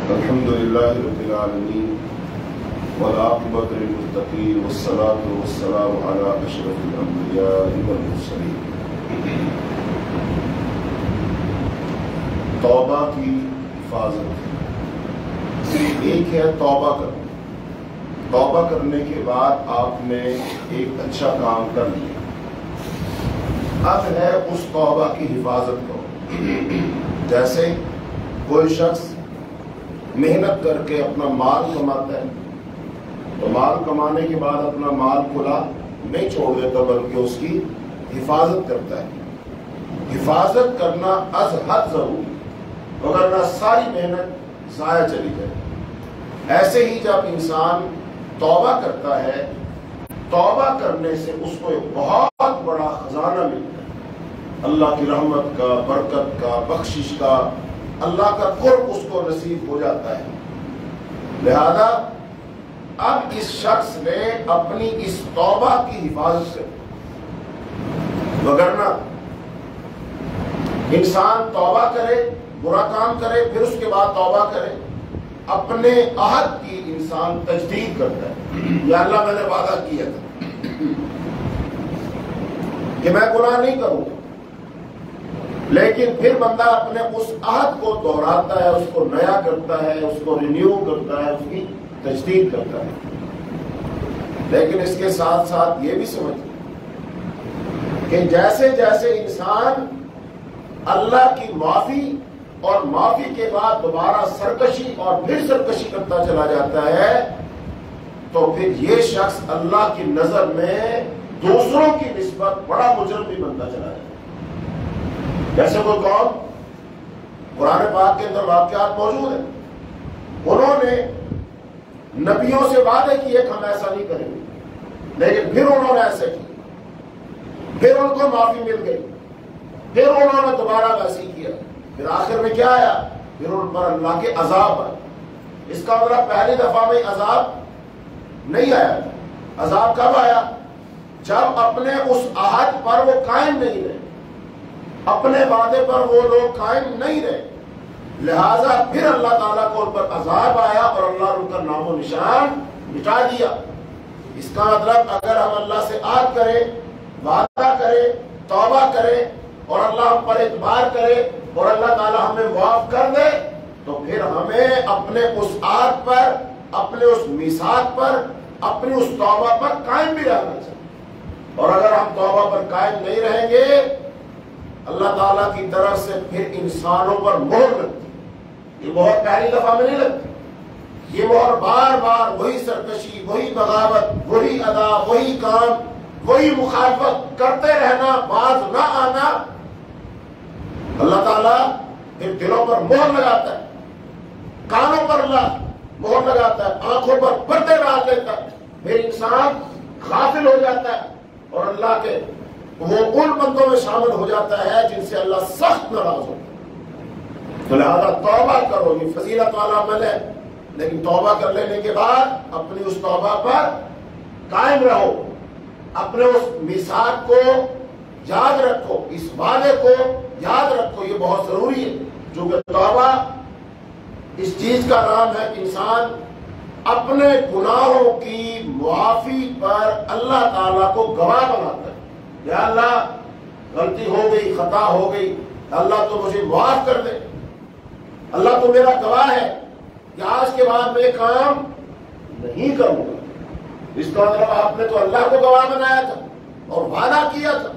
الحمد لله رب العالمين والعاقبة للمتقين والصلاة والسلام على أشرف الأنبياء والمرسلين. توبہ کی حفاظت. ایک ہے توبہ کرنا. توبہ کرنے کے بعد آپ نے ایک اچھا کام کر لیا. اب ہے اس توبہ کی حفاظت کرو. جیسے کوئی شخص محنت کر کے اپنا مال کماتا ہے تو مال کمانے کے بعد اپنا مال کھلا نہیں چھوڑ دیتا بلکہ اس کی حفاظت کرتا ہے. حفاظت کرنا از حد ضروری وگرنہ ساری محنت ضائع چلی جائے. ایسے ہی جب انسان توبہ کرتا ہے توبہ کرنے سے اس کو ایک بہت بڑا خزانہ ملتا ہے. اللہ کی رحمت کا، برکت کا، بخشش کا، اللہ کا قرب اس کو نصیب ہو جاتا ہے. لہذا اب اس شخص نے اپنی اس توبہ کی حفاظت سے، وگرنہ انسان توبہ کرے، برا کام کرے، پھر اس کے بعد توبہ کرے، اپنے عہد کی انسان تجدید کرتا ہے. یا اللہ میں نے وعدہ کیا تھا کہ میں گناہ نہیں کروں گا، لیکن پھر بندہ اپنے اس عہد کو دہراتا ہے، اس کو نیا کرتا ہے، اس کو رینیو کرتا ہے، اس کی تجدید کرتا ہے. لیکن اس کے ساتھ ساتھ یہ بھی سمجھیں کہ جیسے جیسے انسان اللہ کی معافی اور معافی کے بعد دوبارہ سرکشی اور پھر سرکشی کرتا چلا جاتا ہے تو پھر یہ شخص اللہ کی نظر میں دوسروں کی نسبت بڑا مجرم بھی بنتا چلا جاتا ہے. جیسے کوئی قوم، قرآن پاک کے اندر واقعات موجود ہیں، انہوں نے نبیوں سے وعدے کیے کہ ہم ایسا نہیں کریں گے، لیکن پھر انہوں نے ایسے کیا، پھر ان کو معافی مل گئی، پھر انہوں نے دوبارہ ویسے کیا، پھر آخر میں کیا آیا؟ پھر ان پر اللہ کے عذاب آئے. اس کا مطلب پہلی دفعہ میں عذاب نہیں آیا. عذاب کب آیا؟ جب اپنے اس عہد پر وہ قائم نہیں رہے، اپنے وعدے پر وہ لوگ قائم نہیں رہے. لہذا پھر اللہ تعالیٰ کو ان پر عذاب آیا اور اللہ نے ان کا نام و نشان مٹا دیا. اس کا مطلب اگر ہم اللہ سے عہد کریں، وعدہ کریں، توبہ کریں اور اللہ ہم پر اعتبار کرے اور اللہ تعالیٰ ہمیں معاف کر دے تو پھر ہمیں اپنے اس عہد پر، اپنے اس میثاق پر، اپنی اس توبہ پر قائم بھی رہنا چاہیے. اور اگر ہم توبہ پر قائم نہیں رہیں گے اللہ تعالیٰ کی طرف سے پھر انسانوں پر مہر لگتی. یہ مہر پہلی دفعہ میں نہیں لگتی، یہ مہر بار بار وہی سرکشی، وہی بغاوت، وہی ادا، وہی کام، وہی مخالفت کرتے رہنا، باز نہ آنا. اللہ تعالیٰ پھر دلوں پر مہر لگاتا ہے، کانوں پر اللہ مہر لگاتا ہے، آنکھوں پر پردے ڈال دیتا ہے، پھر انسان غافل ہو جاتا ہے اور اللہ کے وہ ان بندوں میں شامل ہو جاتا ہے جن سے اللہ سخت ناراض ہوتا ہے. تو لہذا توبہ کرو، یہ فضیلت والا عمل ہے، لیکن توبہ کر لینے کے بعد اپنی اس توبہ پر قائم رہو، اپنے اس میثاق کو یاد رکھو، اس وعدے کو یاد رکھو. یہ بہت ضروری ہے کیونکہ توبہ اس چیز کا نام ہے کہ انسان اپنے گناہوں کی معافی پر اللہ تعالیٰ کو گواہ بناتا ہے. یا اللہ غلطی ہو گئی، خطا ہو گئی، اللہ تو مجھے معاف کر دے، اللہ تو میرا گواہ ہے کہ آج کے بعد میں کام نہیں کروں گا. اس کا مطلب آپ نے تو اللہ کو گواہ بنایا تھا اور وعدہ کیا تھا.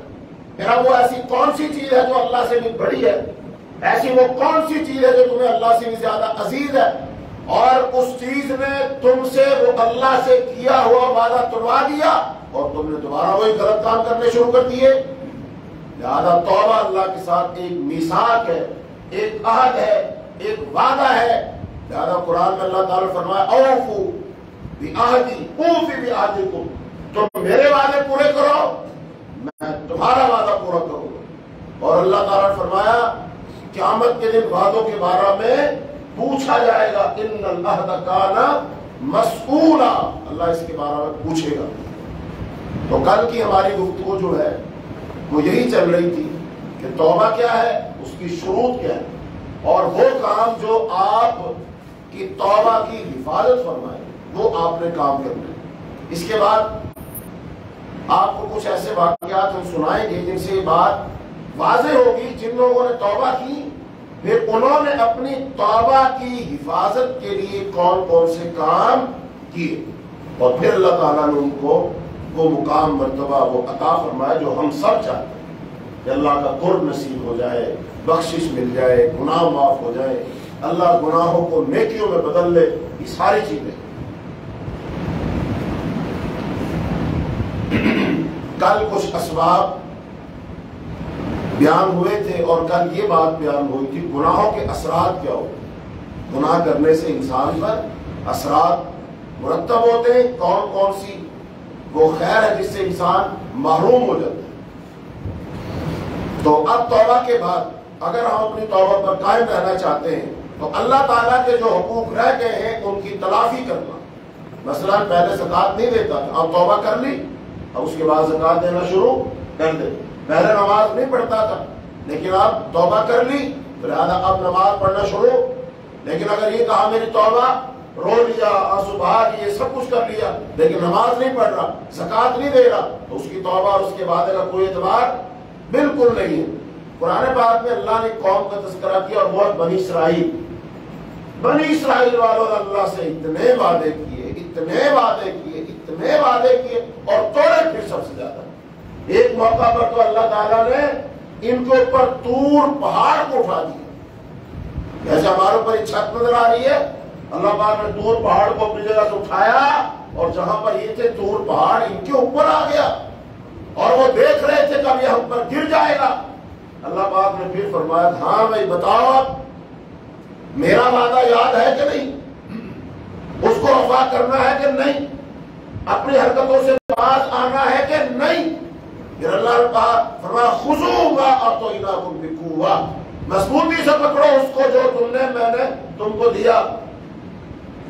میرا وہ ایسی کون سی چیز ہے جو اللہ سے بھی بڑی ہے؟ ایسی وہ کون سی چیز ہے جو تمہیں اللہ سے بھی زیادہ عزیز ہے؟ اور اس چیز نے تم سے وہ اللہ سے کیا ہوا وعدہ توڑوا دیا اور تم نے دوبارہ وہی غلط کام کرنے شروع کر دیے. لہذا توبہ اللہ کے ساتھ ایک میثاق ہے، ایک عہد ہے، ایک وعدہ ہے. لہذا قرآن میں اللہ تعالیٰ فرمایا اوفو بعہدی اوفی بعہدکم، تم میرے وعدے پورے کرو، میں تمہارا وعدہ پورا کروں گا. اور اللہ تعالیٰ نے فرمایا قیامت کے دن وعدوں کے بارے میں پوچھا جائے گا، ان العہد کان مسئولا، اللہ اس کے بارے میں پوچھے گا. تو کل کی ہماری گفتگو جو ہے وہ یہی چل رہی تھی کہ توبہ کیا ہے، اس کی شروط کیا ہے، اور وہ کام جو آپ کی توبہ کی حفاظت فرمائے، وہ آپ نے کام کرنا ہے۔ اس کے بعد آپ کو کچھ ایسے واقعات ہم سنائیں گے جن سے یہ بات واضح ہوگی، جن لوگوں نے توبہ کی پھر انہوں نے اپنی توبہ کی حفاظت کے لیے کون کون سے کام کیے، اور پھر اللہ تعالیٰ نے ان کو وہ مقام مرتبہ وہ عطا فرمایا جو ہم سب چاہتے ہیں کہ اللہ کا قرب نصیب ہو جائے، بخشش مل جائے، گناہ معاف ہو جائے، اللہ گناہوں کو نیکیوں میں بدل لے، یہ ساری چیزیں۔ کل کچھ اسباب بیان ہوئے تھے اور کل یہ بات بیان ہوئی تھی گناہوں کے اثرات کیا ہوتے ہیں، گناہ کرنے سے انسان پر اثرات مرتب ہوتے ہیں، کون کون سی وہ خیر ہے جس سے انسان محروم ہو جاتا ہے۔ تو اب توبہ کے بعد اگر ہم اپنی توبہ پر قائم رہنا چاہتے ہیں تو اللہ تعالیٰ کے جو حقوق رہ گئے ہیں ان کی تلافی کرنا۔ مثلا پہلے زکوٰۃ نہیں دیتا تھا، اب توبہ کر لی، اب اس کے بعد زکوٰۃ دینا شروع کر دے۔ پہلے نماز نہیں پڑھتا تھا لیکن اب توبہ کر لی، لہٰذا اب نماز پڑھنا شروع۔ لیکن اگر یہ کہا میری توبہ، رو لیا، آنسو بہا لیے، سب کچھ کر لیا لیکن نماز نہیں پڑھ رہا، زکوٰۃ نہیں دے رہا، تو اس کی توبہ اور اس کے بعد کا کوئی اعتبار بالکل نہیں ہے۔ قرآن پاک میں اللہ نے قوم کا تذکرہ کیا اور وہ بنی اسرائیل۔ بنی اسرائیل والوں نے اللہ سے اتنے وعدے کیے، اتنے وعدے کیے، اتنے وعدے کیے اور توڑے پھر سب سے زیادہ۔ ایک موقع پر تو اللہ تعالیٰ نے ان کے اوپر طور پہاڑ کو اٹھا دیا، جیسے ہمارے اوپر ایک چھت نظر آ رہی ہے، اللہ پاک نے طور پہاڑ کو اپنی جگہ سے اٹھایا اور جہاں پر یہ تھے طور پہاڑ ان کے اوپر آ گیا اور وہ دیکھ رہے تھے کب یہ ہم پر گر جائے گا۔ اللہ پاک نے پھر فرمایا ہاں بھائی بتاؤ میرا وعدہ یاد ہے کہ نہیں، اس کو وفا کرنا ہے کہ نہیں، اپنی حرکتوں سے باز آنا ہے کہ نہیں۔ پھر اللہ نے فرمایا خذوا ما آتیناکم بقوۃ، مضبوطی سے پکڑو اس کو جو میں نے تم کو دیا،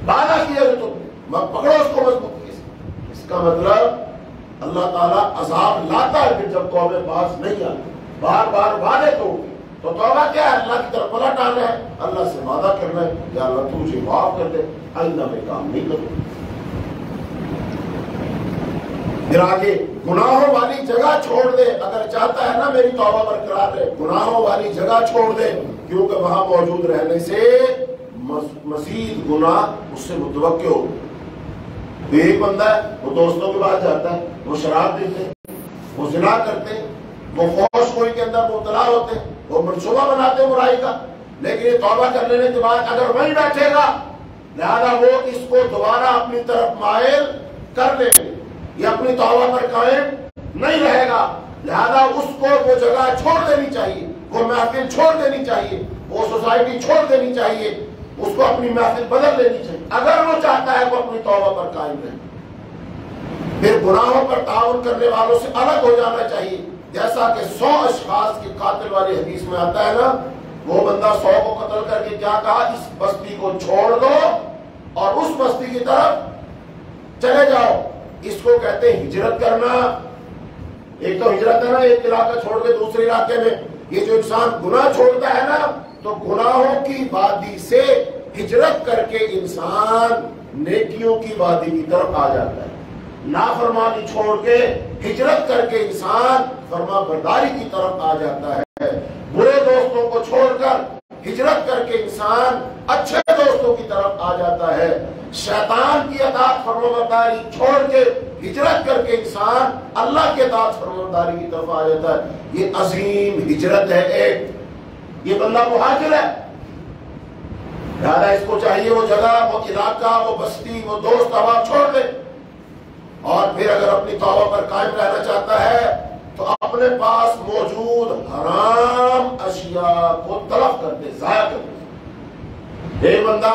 وعدہ کیا جو تم، پکڑو اس کو مضبوطی سے۔ اس کا مطلب اللہ تعالیٰ عذاب لاتا ہے پھر جب قوم باز نہیں آتی، بار بار وعدے توڑتی، تو توبہ کیا ہے؟ اللہ کی طرف پلٹ آنا ہے، اللہ سے وعدہ کرنا ہے یا اللہ تو مجھے معاف کر دے، آئندہ میں کام نہیں کروں۔ پھر آگے گناہوں والی جگہ چھوڑ دے، اگر چاہتا ہے نا میری توبہ برقرار رہے، گناہوں والی جگہ چھوڑ دے، کیونکہ وہاں موجود رہنے سے مزید گناہ اس سے متوقع ہو۔ تو ایک بندہ ہے وہ دوستوں کے پاس جاتا ہے، وہ شراب پیتے ہیں، وہ زنا کرتے ہیں، وہ فحش خوری کے اندر مبتلا ہوتے ہیں، وہ منصوبہ بناتے ہیں برائی کا، لیکن یہ توبہ کر لینے کے بعد اگر وہیں بیٹھے گا لہذا وہ اس کو دوبارہ اپنی طرف مائل کر لے، یہ اپنی توبہ پر قائم نہیں رہے گا، لہذا اس کو وہ جگہ چھوڑ دینی چاہیے، وہ محفل چھوڑ دینی چاہیے، وہ سوسائٹی چھوڑ دینی چاہیے، اس کو اپنی محفل بدل لینی چاہیے اگر وہ چاہتا ہے وہ اپنی توبہ پر قائم رہے۔ پھر گناہوں پر تعاون کرنے والوں سے الگ ہو جانا چاہیے، جیسا کہ 100 اشخاص کے قاتل والی حدیث میں آتا ہے نا، وہ بندہ 100 کو قتل کر کے کیا کہا، اس بستی کو چھوڑ دو اور اس بستی کی طرف چلے جاؤ، اس کو کہتے ہیں ہجرت کرنا۔ ایک تو ہجرت ہے نا، ایک علاقہ چھوڑ کے دوسرے علاقے میں، یہ جو انسان گناہ چھوڑتا ہے نا تو گناہوں کی وادی سے ہجرت کر کے انسان نیکیوں کی وادی کی طرف آ جاتا ہے، نافرمانی چھوڑ کے ہجرت کر کے انسان فرما برداری کی طرف آ جاتا ہے، برے دوستوں کو چھوڑ کر ہجرت کر کے انسان اچھے دوستوں کی طرف آ جاتا ہے، شیطان کی اطاعت فرمانبرداری چھوڑ کے ہجرت کر کے انسان اللہ کے اطاعت فرمانبرداری کی طرف آ جاتا ہے۔ یہ عظیم ہجرت ہے ایک، یہ بندہ مہاجر ہے، لہذا اس کو چاہیے وہ جگہ، وہ علاقہ، وہ بستی، وہ دوست احباب چھوڑ دے، اور پھر اگر اپنی توبہ پر قائم رہنا چاہتا ہے تو اپنے پاس موجود حرام اشیاء کو تلف کر دے، ضائع کر دے۔ ایک بندہ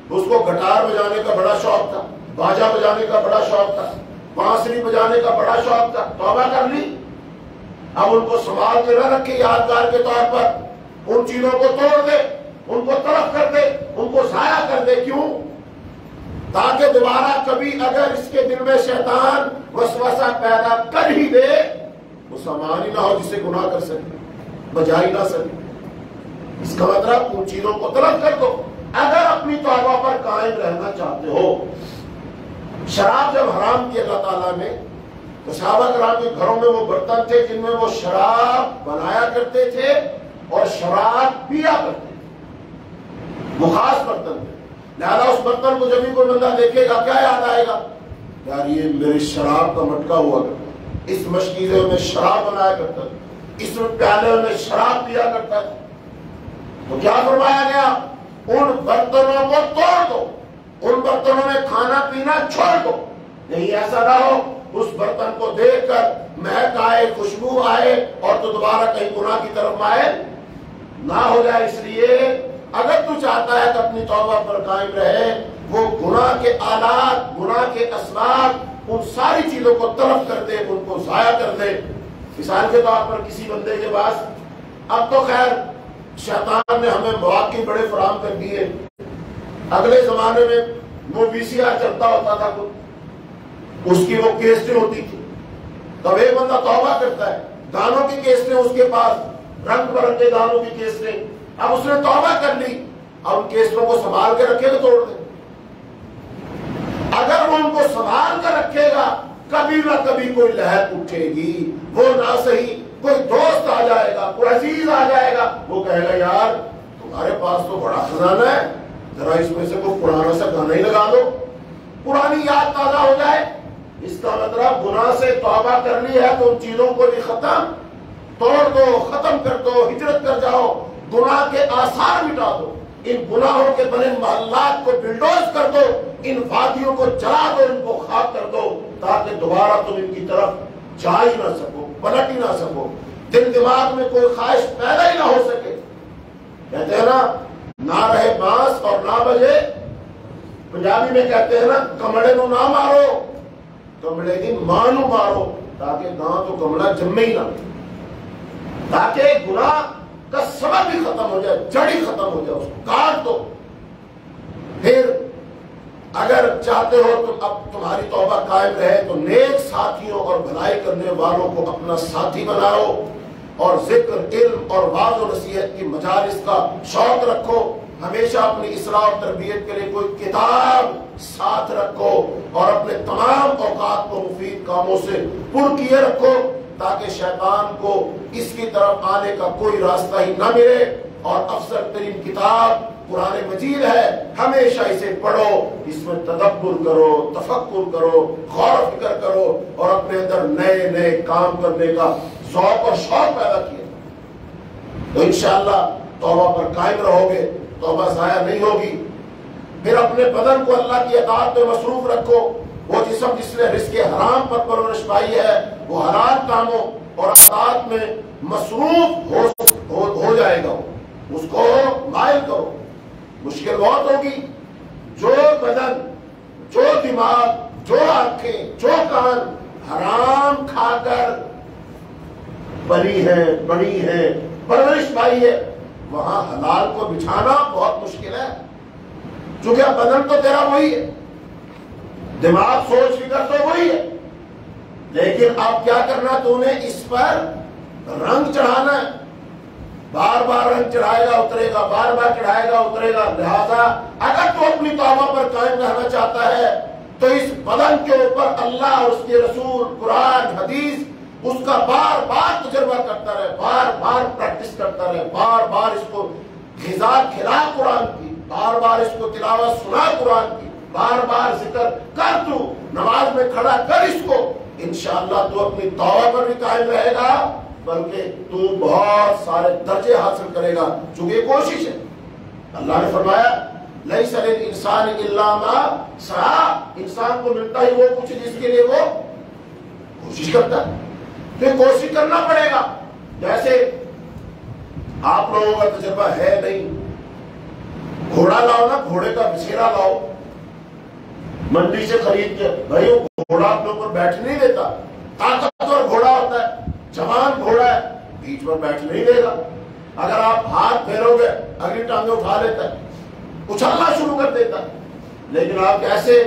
اس کو گٹار بجانے کا بڑا شوق تھا، باجا بجانے کا بڑا شوق تھا، بانسری بجانے کا بڑا شوق تھا، توبہ کر لی، اب ان کو سنبھال کے نہ رکھے یادگار کے طور پر، ان چیزوں کو توڑ دے، ان کو تلف کر دے، ان کو ضائع کر دے۔ کیوں؟ تاکہ دوبارہ کبھی اگر اس کے دل میں شیطان وسوسہ پیدا کر ہی دے، وہ سامان ہی نہ ہو جسے گناہ کر سکے، بجا ہی نہ سکے۔ اس کا مطلب ان چیزوں کو تلف کر دو۔ اگر اپنی اپنی توبہ پر قائم رہنا چاہتے ہو، شراب جب حرام کی اللہ تعالیٰ نے، تو صحابہ کرام کے گھروں میں وہ برتن تھے جن میں وہ شراب بنایا کرتے تھے اور شراب پیا کرتے تھے، وہ خاص برتن تھے۔ لہذا اس برتن کو جب بھی کوئی بندہ دیکھے گا کیا یاد آئے گا؟ یار یہ میرے شراب کا مٹکا ہوا کرتا، اس مشکیزے میں شراب بنایا کرتا، اس پیالے میں شراب پیا کرتا تھا۔ تو کیا فرمایا گیا؟ ان برتنوں کو توڑ دو، ان برتنوں میں کھانا پینا چھوڑ دو، نہیں ایسا نہ ہو اس برتن کو دیکھ کر مہک آئے، خوشبو آئے اور تو دوبارہ کہیں گناہ کی طرف مائل نہ ہو جائے۔ اس لیے اگر تو چاہتا ہے کہ اپنی توبہ پر قائم رہے، وہ گناہ کے آلات، گناہ کے اسباب، ان ساری چیزوں کو طرف کر دے، ان کو ضائع کر دے۔ مثال کے طور پر کسی بندے کے پاس، اب تو خیر شیطان نے ہمیں مواقع بڑے فراہم کر دیے، اگلے زمانے میں وہ وی سی آر چلتا ہوتا تھا، اس کی وہ کیسٹیں ہوتی تھی، تب ایک بندہ توبہ کرتا ہے، گانوں کی کیسٹیں اس کے پاس، رنگ برنگے گانوں کی کیسٹیں، اب اس نے توبہ کر لی، اب ان کیسٹوں کو سنبھال کے رکھے گا توڑ دے؟ اگر وہ ان کو سنبھال کر رکھے گا، کبھی نہ کبھی کوئی لہر اٹھے گی، وہ نہ صحیح کوئی دوست آ جائے گا، کوئی عزیز آ جائے گا، وہ کہے گا یار تمہارے پاس تو بڑا خزانہ ہے، ذرا اس میں سے کوئی پرانا سا گانا ہی لگا دو، پرانی یاد تازہ ہو جائے۔ اس کا مطلب گناہ سے توبہ کر لی ہے تو ان چیزوں کو بھی ختم توڑ دو، ختم کر دو، ہجرت کر جاؤ، گناہ کے آثار مٹا دو، ان گناہوں کے بنے محلات کو بلڈوز کر دو، ان وادیوں کو جلا دو، ان کو خاک کر دو، تاکہ دوبارہ تم ان کی طرف جا ہی نہ سکو، پلٹ ہی نہ سکو، دل دماغ میں کوئی خواہش پیدا ہی نہ ہو سکے۔ کہتے ہیں نا نہ رہے بانس اور نہ بجے، پنجابی میں کہتے ہیں نا کمڑے نو نہ مارو، کمڑے کی ماں نو مارو، تاکہ گاں تو کمڑا جمے ہی نہ، تاکہ گناہ کا سبب ہی ختم ہو جائے، جڑ ہی ختم ہو جائے، اس کو کاٹ دو۔ پھر اگر چاہتے ہو تم اب تمہاری توبہ قائم رہے تو نیک ساتھیوں اور بھلائی کرنے والوں کو اپنا ساتھی بناؤ، اور ذکر، علم اور واعظ و نصیحت کی مجالس کا شوق رکھو، ہمیشہ اپنی اصلاح اور تربیت کے لیے کوئی کتاب ساتھ رکھو، اور اپنے تمام اوقات کو مفید کاموں سے پر کیے رکھو، تاکہ شیطان کو اس کی طرف آنے کا کوئی راستہ ہی نہ ملے۔ اور افضل ترین کتاب قرآن مجید ہے، ہمیشہ اسے پڑھو، اس میں تدبر کرو، تفکر کرو، غور و فکر کرو، اور اپنے اندر نئے نئے کام کرنے کا ذوق اور شوق پیدا کیے، تو انشاءاللہ توبہ پر قائم رہو گے، توبہ ضائع نہیں ہوگی۔ پھر اپنے بدن کو اللہ کی اطاعت میں مصروف رکھو، وہ جسم جس نے رزق حرام پر پرورش پائی ہے وہ حلال کاموں اور اطاعت میں مصروف ہو جائے گا، اس کو مائل کرو۔ مشکل بہت ہوگی، جو بدن، جو دماغ، جو آنکھیں، جو کان حرام کھا کر پلی ہے، بڑی ہے، پرورش پائی ہے، وہاں حلال کو بچھانا بہت مشکل ہے، چونکہ بدن تو تیرا وہی ہے، دماغ سوچ فکر تو وہی ہے، لیکن اب کیا کرنا، تو نے اس پر رنگ چڑھانا ہے، بار بار رنگ چڑھائے گا اترے گا، بار بار چڑھائے گا اترے گا۔ لہذا اگر تو اپنی توبہ پر قائم رہنا چاہتا ہے تو اس بدن کے اوپر اللہ اور اس کے رسول، قرآن، حدیث، اس کا بار بار تجربہ کرتا رہے، بار بار پریکٹس کرتا رہے، بار بار اس کو غذا کھلا قرآن کی، بار بار اس کو تلاوت سنا قرآن کی، بار بار ذکر کر، تو نماز میں کھڑا کر اس کو، انشاءاللہ تو اپنی توبہ پر بھی قائم رہے گا، بلکہ تو بہت سارے درجے حاصل کرے گا، چونکہ یہ کوشش ہے۔ اللہ نے فرمایا لیس للانسان الا ما سعی، انسان کو ملتا ہی وہ کچھ جس کے لیے وہ کوشش کرتا ہے، تو کوشش کرنا پڑے گا۔ جیسے آپ لوگوں کا تجربہ ہے نہیں، گھوڑا لاؤ نا، گھوڑے کا بچھیرا لاؤ منڈی سے خرید کے، بھائی وہ گھوڑا اپنے اوپر بیٹھ نہیں دیتا، طاقتور گھوڑا ہوتا ہے، جوان گھوڑا ہے، بیچ پر بیٹھ نہیں دے گا، اگر آپ ہاتھ پھیرو گے اگلی ٹانگیں اٹھا لیتا ہے، اچھالنا شروع کر دیتا ہے، لیکن آپ کیسے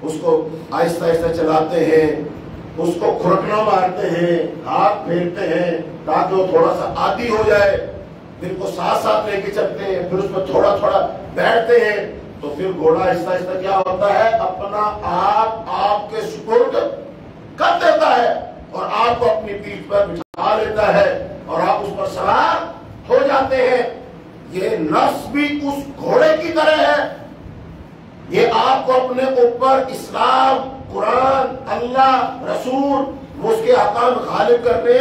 اس کو آہستہ آہستہ چلاتے ہیں، اس کو کھرکنا مارتے ہیں، ہاتھ پھیرتے ہیں تاکہ وہ تھوڑا سا عادی ہو جائے، پھر کو ساتھ ساتھ لے کے چلتے ہیں، پھر اس میں تھوڑا تھوڑا بیٹھتے ہیں، تو پھر گھوڑا آہستہ آہستہ کیا ہوتا ہے، اپنا آپ کے سپرد کر دیتا ہے اور آپ کو اپنی پیٹھ پر بٹھا لیتا ہے اور آپ اس پر سوار ہو جاتے ہیں۔ یہ نفس بھی اس گھوڑے کی طرح ہے، یہ آپ کو اپنے اوپر اسلام، قرآن، اللہ، رسول، اس کے احکام غالب کرنے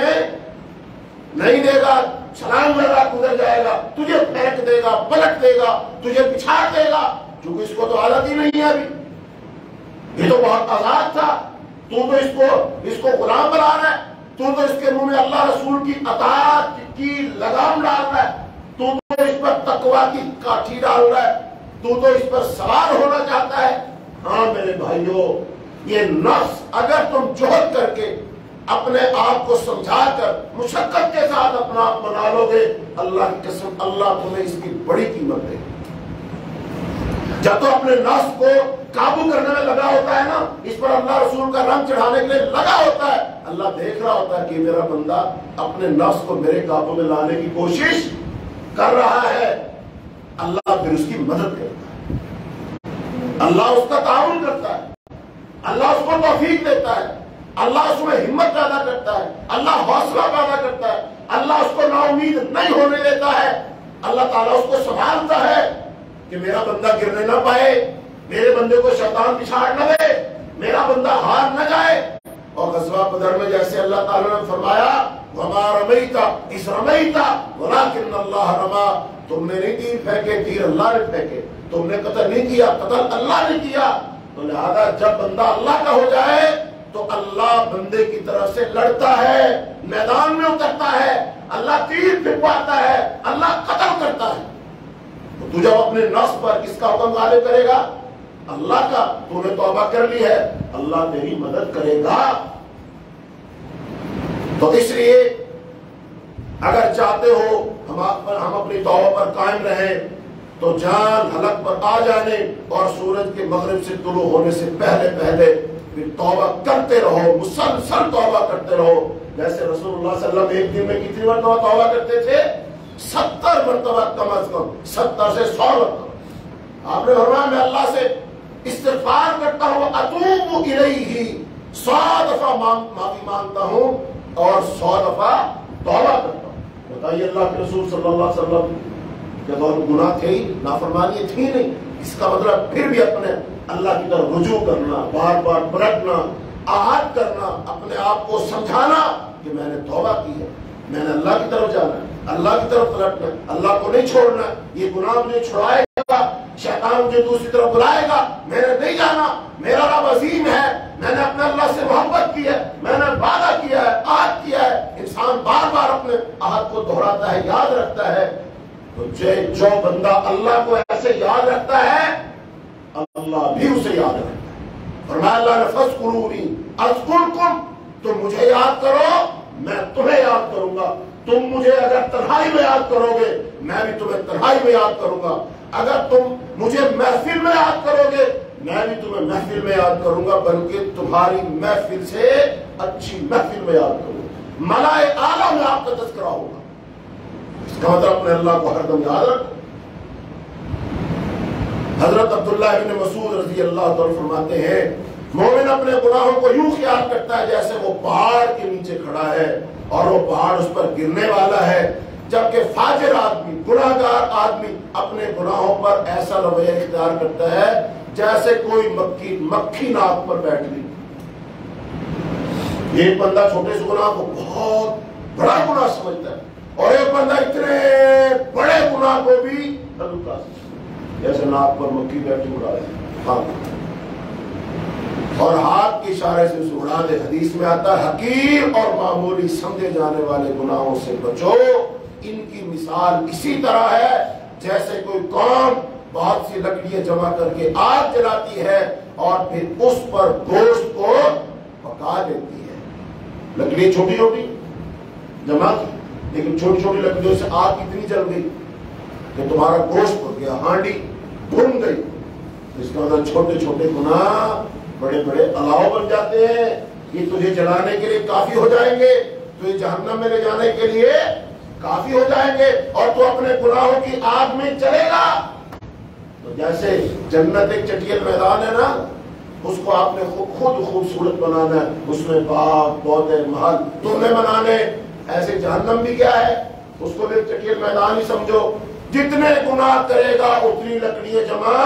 نہیں دے گا۔ چھلانگ لگا گزر جائے گا، تجھے پھینک دے گا، پلٹ دے گا، تجھے پچھاڑ دے گا، کیونکہ اس کو تو عادت ہی نہیں ہے ابھی، یہ تو بہت آزاد تھا، تو اس کو غلام بنا رہا ہے، تو اس کے منہ میں اللہ رسول کی اطاعت کی لگام ڈال رہا ہے، تو اس پر تقوی کی کاٹھی ڈال رہا ہے، تو اس پر سوار ہونا چاہتا ہے۔ ہاں میرے بھائیوں، یہ نفس اگر تم جہد کر کے اپنے آپ کو سمجھا کر مشقت کے ساتھ اپنا آپ بنا لو گے، اللہ کی قسم اللہ تمہیں اس کی بڑی قیمت دے۔ جب تو اپنے نفس کو قابو کرنے میں لگا ہوتا ہے نا، اس پر اللہ رسول کا رنگ چڑھانے کے لیے لگا ہوتا ہے، اللہ دیکھ رہا ہوتا ہے کہ میرا بندہ اپنے نفس کو میرے قابو میں لانے کی کوشش کر رہا ہے، اللہ پھر اس کی مدد کرتا ہے، اللہ اس کا تعاون کرتا ہے، اللہ اس کو توفیق دیتا ہے، اللہ اس میں ہمت پیدا کرتا ہے، اللہ حوصلہ پیدا کرتا ہے، اللہ اس کو نا امید نہیں ہونے دیتا ہے، اللہ تعالیٰ اس کو سنبھالتا ہے کہ میرا بندہ گرنے نہ پائے، میرے بندے کو شیطان پچھاڑ نہ دے، میرا بندہ ہار نہ جائے۔ اور غزوہ بدر میں جیسے اللہ تعالیٰ نے فرمایا وَمَا رَمَيْتَ إِذْ رَمَيْتَ وَلَكِنَّ اللَّهَ رَمَى، تم نے نہیں تیر پھینکے، تیر اللہ نے پھینکے، تم نے قتل نہیں کیا، قتل اللہ نے کیا۔ تو لہذا جب بندہ اللہ کا ہو جائے تو اللہ بندے کی طرف سے لڑتا ہے، میدان میں اترتا ہے، اللہ تیر پھینکواتا ہے، اللہ قتل کرتا ہے۔ تو جب اپنے نفس پر کس کا حکم غالب کرے گا؟ اللہ کا۔ تو نے توبہ کر لی ہے، اللہ تیری مدد کرے گا۔ تو اس لیے اگر چاہتے ہو ہم اپنی توبہ پر قائم رہیں تو جان حلق پر آ جانے اور سورج کے مغرب سے طلوع ہونے سے پہلے پھر توبہ کرتے رہو، مسلسل توبہ کرتے رہو۔ جیسے رسول اللہ صلی اللہ علیہ وسلم ایک دن میں کتنی مرتبہ توبہ کرتے تھے؟ 70 مرتبہ کم از کم، 70 سے 100 مرتبہ۔ آپ نے فرمایا میں اللہ سے استغفار کرتا ہوں، اتوب الیہ، 100 دفعہ معافی مانگتا ہوں اور 100 دفعہ توبہ کرتا ہوں۔ بتائیے اللہ کے رسول صلی اللہ علیہ وسلم کے دور میں گناہ تھے ہی، نافرمانی تھی نہیں، اس کا مطلب پھر بھی اپنے اللہ کی طرف رجوع کرنا، بار بار پلٹنا، آہت کرنا، اپنے آپ کو سمجھانا کہ میں نے توبہ کی ہے، میں نے اللہ کی طرف جانا ہے، اللہ کی طرف پلٹنا، اللہ کو نہیں چھوڑنا، یہ گناہ مجھے چھڑائے گا، شیطان مجھے دوسری طرف بلائے گا، میں نے نہیں جانا، میرا رب عظیم ہے، میں نے اپنے اللہ سے محبت کی ہے، میں نے وعدہ کیا ہے، عہد کیا ہے۔ انسان بار بار اپنے عہد کو دہراتا ہے، یاد رکھتا ہے۔ تو جو بندہ اللہ کو ایسے یاد رکھتا ہے اللہ بھی اسے یاد رکھتا ہے۔ فرمایا اللہ نے فَاذْكُرُونِي أَذْكُرْكُمْ، تم مجھے یاد کرو میں تمہیں یاد کروں گا۔ تم مجھے اگر تنہائی میں یاد کرو گے میں بھی تمہیں تنہائی میں یاد کروں گا، اگر تم مجھے محفل میں یاد کرو گے میں بھی تمہیں محفل میں یاد کروں گا، بلکہ تمہاری محفل سے اچھی محفل میں یاد کروں گا، ملائے اعلیٰ میں آپ کا تذکرہ ہوگا۔ اس کا مطلب اپنے اللہ کو ہر دم یاد رکھو۔ حضرت عبداللہ ابن مسعود رضی اللہ تعالیٰ فرماتے ہیں مومن اپنے گناہوں کو یوں خیال کرتا ہے جیسے وہ پہاڑ کے نیچے کھڑا ہے اور وہ پہاڑ اس پر گرنے والا ہے، جبکہ فاجر آدمی، گناہگار آدمی اپنے گناہوں پر ایسا رویہ اختیار کرتا ہے جیسے کوئی مکھی ناک پر بیٹھ گئی۔ ایک بندہ چھوٹے سے گناہ کو بہت بڑا گناہ سمجھتا ہے اور ایک بندہ اتنے بڑے گناہ کو بھی ہلکا سمجھتا ہے، جیسے ناک پر مکھی بیٹھی اڑا رہی، ہاں، اور ہاتھ کے اشارے سے اسے اڑا دے۔ حدیث میں آتا ہے حقیر اور معمولی سمجھے جانے والے گناہوں سے بچو، ان کی مثال اسی طرح ہے جیسے کوئی قوم بہت سی لکڑیاں جمع کر کے آگ جلاتی ہے اور پھر اس پر گوشت کو پکا دیتی ہے۔ لکڑیاں چھوٹی چھوٹی جمع کی، لیکن چھوٹی چھوٹی لکڑیوں سے آگ اتنی جل گئی کہ تمہارا گوشت پک گیا، ہانڈی بھن گئی۔ اس کا مطلب چھوٹے چھوٹے گناہ بڑے بڑے الاؤ بن جاتے ہیں، یہ تجھے جلانے کے لیے کافی ہو جائیں گے، تجھے جہنم میں لے جانے کے لیے کافی ہو جائیں گے، اور تو اپنے گناہوں کی آگ میں چلے گا۔ تو جیسے جنت ایک چٹیل میدان ہے نا، اس کو آپ نے خود خوبصورت بنانا ہے، اس میں باغ پودے محل تم نے بنانے، ایسے جہنم بھی کیا ہے، اس کو بھی چٹیل میدان ہی سمجھو، جتنے گناہ کرے گا اتنی لکڑیاں جمع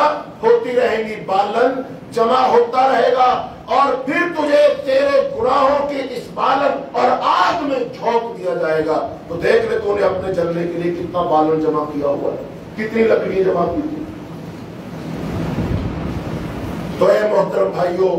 ہوتی رہیں گی، بالن جمع ہوتا رہے گا، اور پھر تجھے تیرے گناہوں کی اس بالن اور آگ میں جھونک دیا جائے گا۔ تو دیکھ لے تو نے اپنے جلنے کے لیے کتنا بالن جمع کیا ہوا ہے، کتنی لکڑیاں جمع کی تھی۔ تو اے محترم بھائیوں،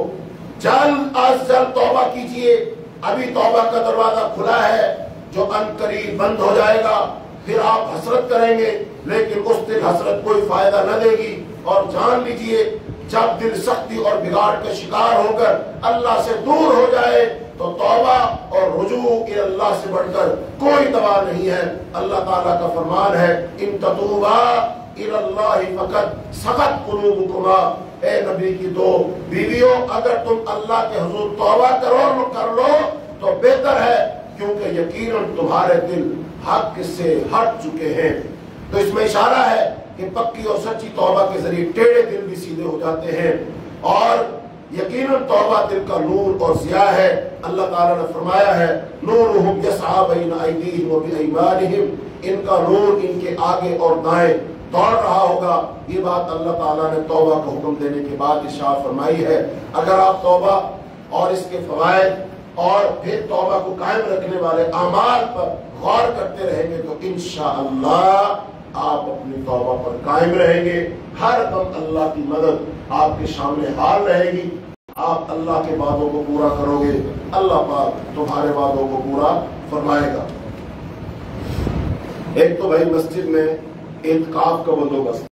جلد از جلد توبہ کیجئے، ابھی توبہ کا دروازہ کھلا ہے جو ان قریب بند ہو جائے گا، پھر آپ حسرت کریں گے، لیکن اس دن حسرت کوئی فائدہ نہ دے گی۔ اور جان لیجئے جب دل سختی اور بگاڑ کے شکار ہو کر اللہ سے دور ہو جائے تو توبہ اور رجوع الی اللہ سے بڑھ کر کوئی دوا نہیں ہے۔ اللہ تعالیٰ کا فرمان ہے ان تتوبا الی اللہ فقط سقط قلوبکما، اے نبی کی دو بیویوں، اگر تم اللہ کے حضور توبہ کر لو تو بہتر ہے، کیونکہ یقیناً تمہارے دل حق سے ہٹ چکے ہیں۔ تو اس میں اشارہ ہے کہ پکی اور سچی توبہ کے ذریعے ٹیڑھے دل بھی سیدھے ہو جاتے ہیں، اور یقیناً توبہ دل کا نور اور ضیاء ہے۔ اللہ تعالیٰ نے فرمایا ہے نورہم یسعی بین ایدیہم و بایمانہم، ان کا نور ان کے آگے اور دائیں دوڑ رہا ہوگا۔ یہ بات اللہ تعالیٰ نے توبہ کا حکم دینے کے بعد ارشاد فرمائی ہے۔ اگر آپ توبہ اور اس کے فوائد اور پھر توبہ کو قائم رکھنے والے اعمال پر غور کرتے رہیں گے تو انشاءاللہ آپ اپنی توبہ پر قائم رہیں گے، ہر دم اللہ کی مدد آپ کے سامنے حال رہے گی، آپ اللہ کے وعدوں کو پورا کرو گے، اللہ پاک تمہارے وعدوں کو پورا فرمائے گا۔ ایک تو بھائی مسجد میں اعتکاف کا بندوبست